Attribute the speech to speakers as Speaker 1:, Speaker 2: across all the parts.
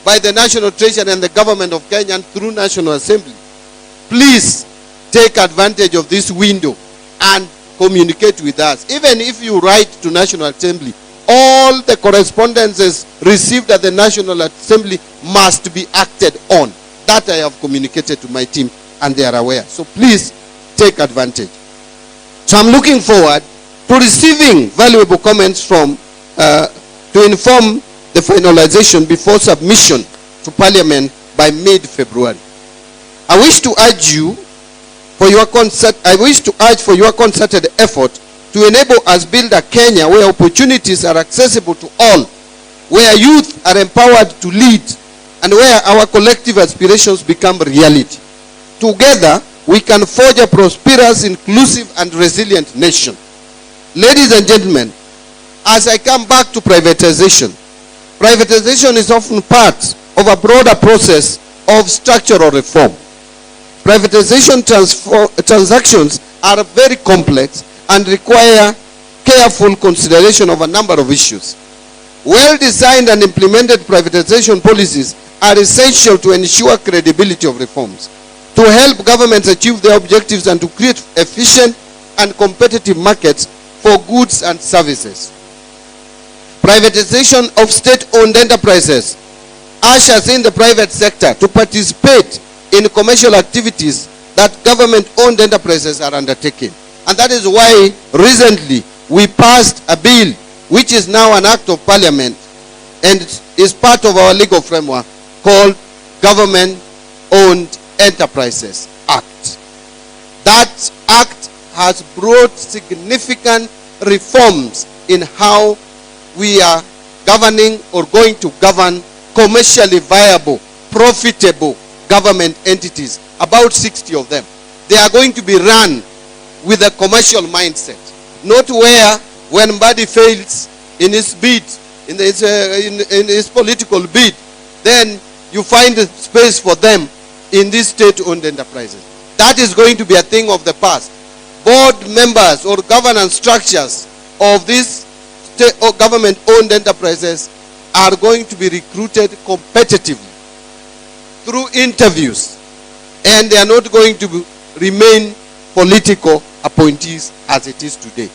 Speaker 1: by the National Treasury and the government of Kenya through National Assembly. Please take advantage of this window and communicate with us. Even if you write to National Assembly, all the correspondences received at the National Assembly must be acted on. That I have communicated to my team and they are aware. So please take advantage. So I'm looking forward to receiving valuable comments from to inform the finalization before submission to Parliament by mid-February. I wish to urge for your concerted effort to enable us build a Kenya where opportunities are accessible to all, where youth are empowered to lead, and where our collective aspirations become reality. Together, we can forge a prosperous, inclusive, and resilient nation. Ladies and gentlemen, as I come back to privatization, privatization is often part of a broader process of structural reform. Privatization transactions are very complex and require careful consideration of a number of issues. Well-designed and implemented privatization policies are essential to ensure credibility of reforms, to help governments achieve their objectives, and to create efficient and competitive markets for goods and services. Privatization of state-owned enterprises ushers in the private sector to participate in commercial activities that government-owned enterprises are undertaking. And that is why recently we passed a bill which is now an act of parliament and is part of our legal framework called Government-Owned Enterprises Act. That act has brought significant reforms in how we are governing or going to govern commercially viable, profitable government entities, about 60 of them. They are going to be run with a commercial mindset, not where when Mbadi fails in his bid, in his political bid, then you find a space for them in these state-owned enterprises. That is going to be a thing of the past. Board members or governance structures of these state or government-owned enterprises are going to be recruited competitively through interviews, and they are not going to remain political appointees as it is today.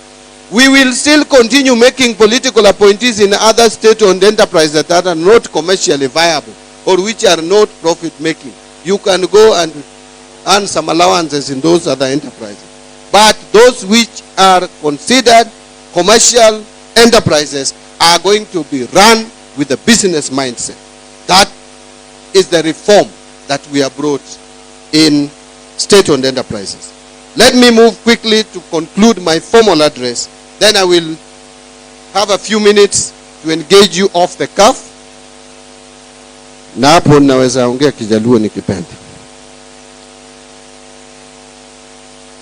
Speaker 1: We will still continue making political appointees in other state-owned enterprises that are not commercially viable or which are not profit-making. You can go and earn some allowances in those other enterprises. But those which are considered commercial enterprises are going to be run with a business mindset. That is the reform that we have brought in state-owned enterprises. Let me move quickly to conclude my formal address. Then I will have a few minutes to engage you off the cuff. Na hapo naweza ongea Kijaluo nikipenda.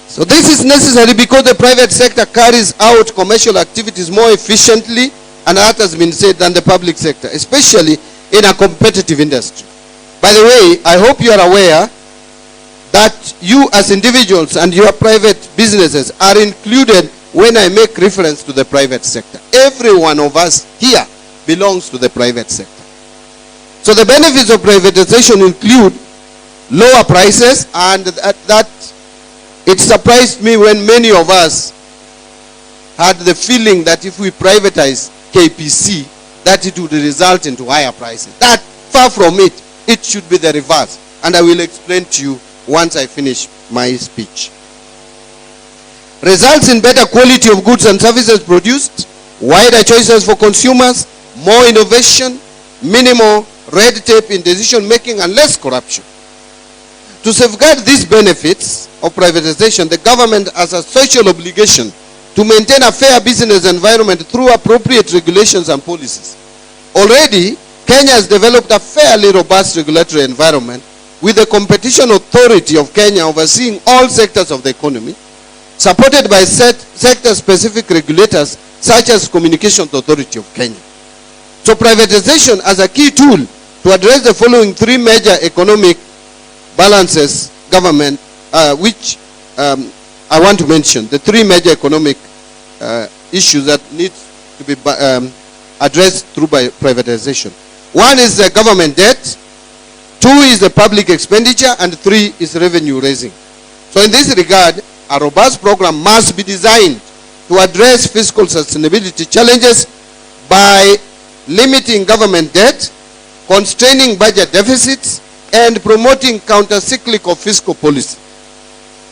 Speaker 1: So this is necessary because the private sector carries out commercial activities more efficiently, and that has been said, than the public sector, especially in a competitive industry. By the way, I hope you are aware that you as individuals and your private businesses are included when I make reference to the private sector. Every one of us here belongs to the private sector. So the benefits of privatization include lower prices, and that it surprised me when many of us had the feeling that if we privatize KPC, that it would result into higher prices. That, far from it, it should be the reverse. And I will explain to you once I finish my speech. Results in better quality of goods and services produced, wider choices for consumers, more innovation, minimal red tape in decision making, and less corruption. To safeguard these benefits of privatization, the government has a social obligation to maintain a fair business environment through appropriate regulations and policies. Already, Kenya has developed a fairly robust regulatory environment with the Competition Authority of Kenya overseeing all sectors of the economy, supported by sector-specific regulators such as Communications Authority of Kenya. So privatization as a key tool to address the following three major economic balances government, which I want to mention, the three major economic issues that need to be addressed through privatization. One is the government debt, 2 is the public expenditure, and 3 is revenue raising. So in this regard, a robust program must be designed to address fiscal sustainability challenges by limiting government debt, constraining budget deficits, and promoting counter-cyclical fiscal policy.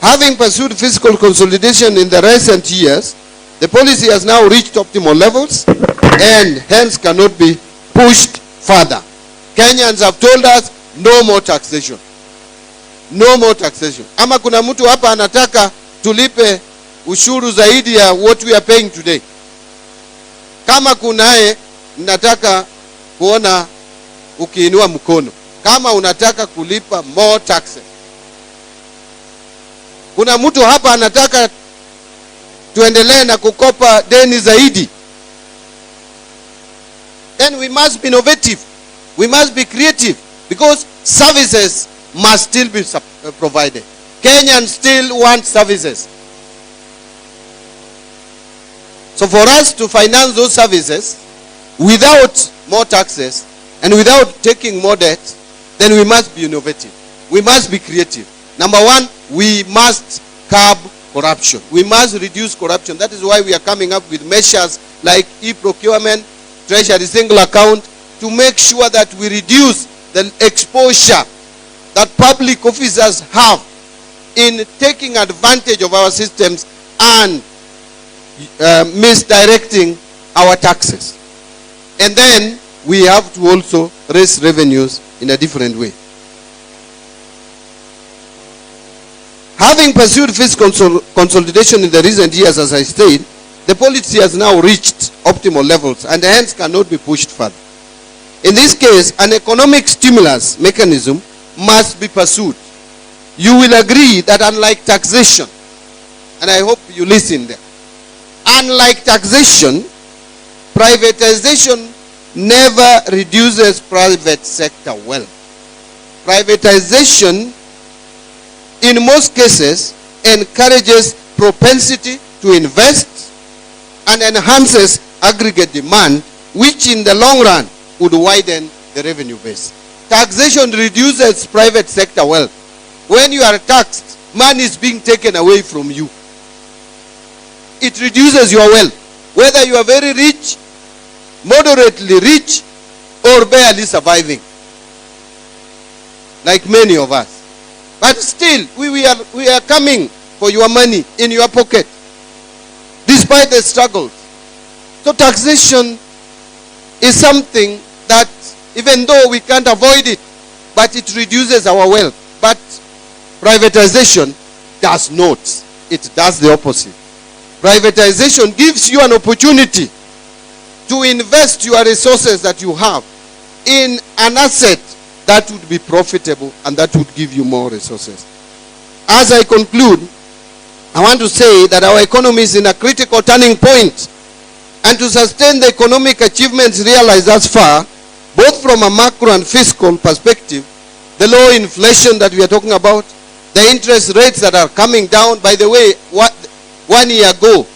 Speaker 1: Having pursued fiscal consolidation in the recent years, the policy has now reached optimal levels and hence cannot be pushed further. Kenyans have told us no more taxation. No more taxation. Ama kuna mtu hapa anataka tulipe ushuru zaidi ya what we are paying today. Kama kunaye, nataka kuona ukiinua mkono. Kama unataka kulipa more taxes. Kuna mtu hapa anataka tuendelee na kukopa deni zaidi. Then we must be innovative. We must be creative, because services must still be provided. Kenyans still want services. So for us to finance those services without more taxes and without taking more debt, then we must be innovative. We must be creative. Number one, we must curb corruption. We must reduce corruption. That is why we are coming up with measures like e-procurement, treasury single account, to make sure that we reduce the exposure that public officers have in taking advantage of our systems and misdirecting our taxes. And then we have to also raise revenues in a different way. Having pursued fiscal consolidation in the recent years, as I said, the policy has now reached optimal levels and hence cannot be pushed further. In this case, an economic stimulus mechanism must be pursued. You will agree that unlike taxation, and I hope you listen there, unlike taxation, privatization never reduces private sector wealth. Privatization, in most cases, encourages propensity to invest and enhances aggregate demand, which in the long run would widen the revenue base. Taxation reduces private sector wealth. When you are taxed, money is being taken away from you. It reduces your wealth. Whether you are very rich, moderately rich, or barely surviving, like many of us. But still, we are coming for your money in your pocket, despite the struggles. So taxation is something that, even though we can't avoid it, but it reduces our wealth. But privatization does not. It does the opposite. Privatization gives you an opportunity to invest your resources that you have in an asset that would be profitable and that would give you more resources. As I conclude, I want to say that our economy is in a critical turning point, and to sustain the economic achievements realized thus far, both from a macro and fiscal perspective, the low inflation that we are talking about, the interest rates that are coming down. By the way, 1 year ago,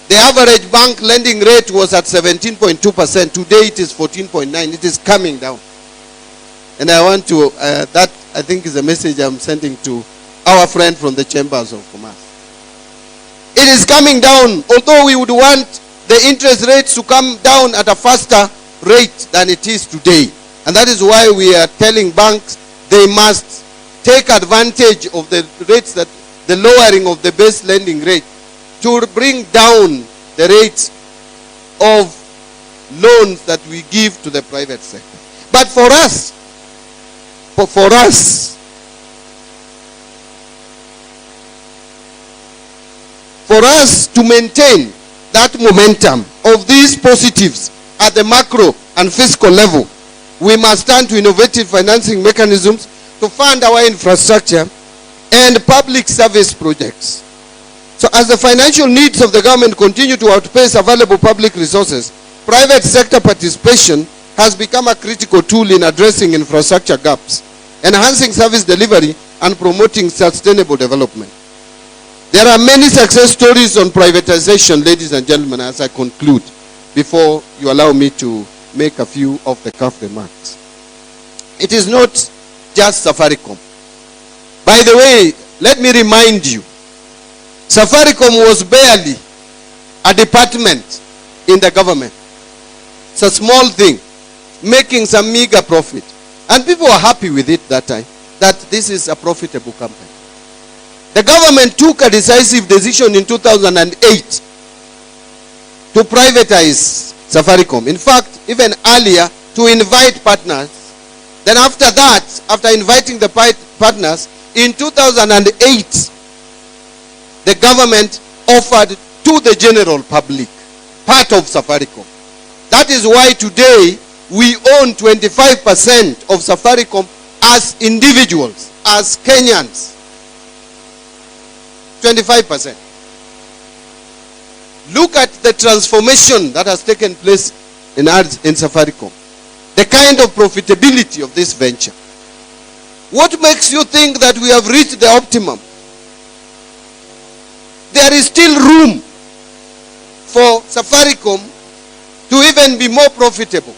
Speaker 1: the average bank lending rate was at 17.2%. Today it is 14.9%. It is coming down. And I want to, that I think is a message I'm sending to our friend from the Chambers of Commerce. It is coming down, although we would want the interest rates to come down at a faster rate than it is today. And that is why we are telling banks they must take advantage of the rates, that the lowering of the base lending rate, to bring down the rates of loans that we give to the private sector. But for us to maintain that momentum of these positives at the macro and fiscal level, we must turn to innovative financing mechanisms to fund our infrastructure and public service projects. So as the financial needs of the government continue to outpace available public resources, private sector participation has become a critical tool in addressing infrastructure gaps, enhancing service delivery, and promoting sustainable development. There are many success stories on privatization, ladies and gentlemen, as I conclude, before you allow me to make a few off-the-cuff remarks. It is not just Safaricom. By the way, let me remind you, Safaricom was barely a department in the government. It's a small thing, making some meager profit. And people were happy with it that time, that this is a profitable company. The government took a decisive decision in 2008 to privatize Safaricom. In fact, even earlier, to invite partners. Then after that, after inviting the partners, in 2008, the government offered to the general public part of Safaricom. That is why today we own 25% of Safaricom as individuals, as Kenyans. 25%. Look at the transformation that has taken place in Safaricom. The kind of profitability of this venture. What makes you think that we have reached the optimum? There is still room for Safaricom to even be more profitable.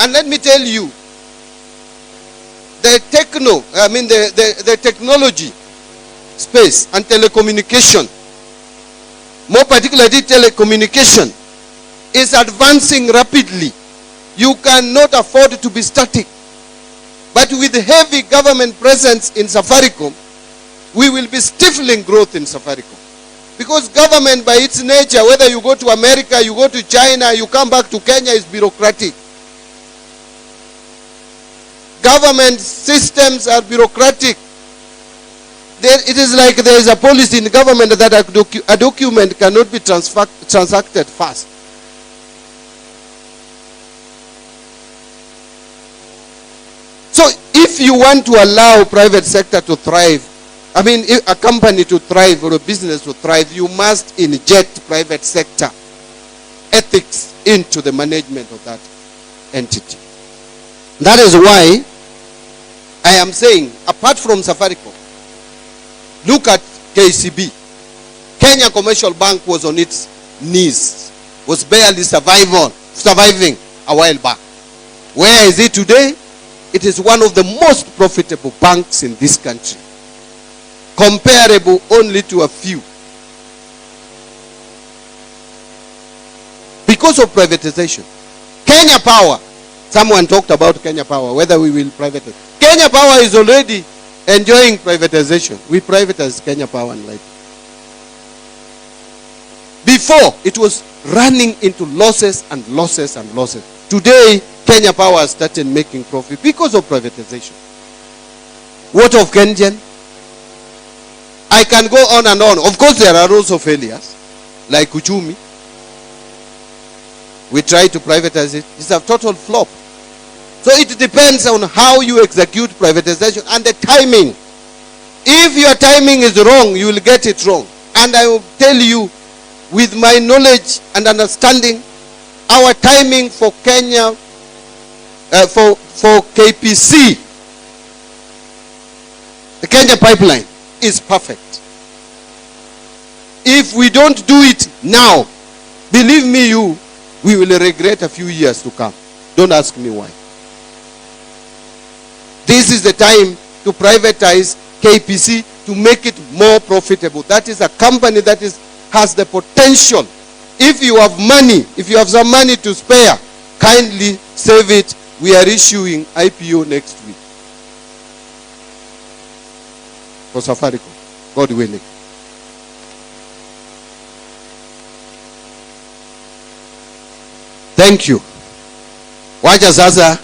Speaker 1: And let me tell you, the technology space and telecommunication, more particularly telecommunication, is advancing rapidly. You cannot afford to be static. But with heavy government presence in Safaricom, we will be stifling growth in Safaricom. Because government by its nature, whether you go to America, you go to China, you come back to Kenya, is bureaucratic. Government systems are bureaucratic. It is like there is a policy in government that a document cannot be transacted fast. So if you want to allow private sector to thrive, a company to thrive or a business to thrive, you must inject private sector ethics into the management of that entity. That is why I am saying, apart from Safaricom, look at KCB. Kenya Commercial Bank was on its knees, was barely surviving a while back. Where is it today? It is one of the most profitable banks in this country, comparable only to a few. Because of privatization. Kenya Power, someone talked about Kenya Power, whether we will privatize. Kenya Power is already enjoying privatization. We privatized Kenya Power and Light. Before, it was running into losses and losses and losses. Today, Kenya Power has started making profit because of privatization. What of Kenyan? I can go on and on. Of course, there are also failures, like Uchumi. We tried to privatize it. It's a total flop. So it depends on how you execute privatization and the timing. If your timing is wrong, you will get it wrong. And I will tell you, with my knowledge and understanding, our timing for Kenya, for KPC, the Kenya pipeline, is perfect. If we don't do it now, believe me, we will regret a few years to come. Don't ask me why. This is the time to privatize KPC to make it more profitable. That is a company that has the potential. If you have money, if you have some money to spare, kindly save it. We are issuing IPO next week for Safaricom, God willing. Thank you. Wacha sasa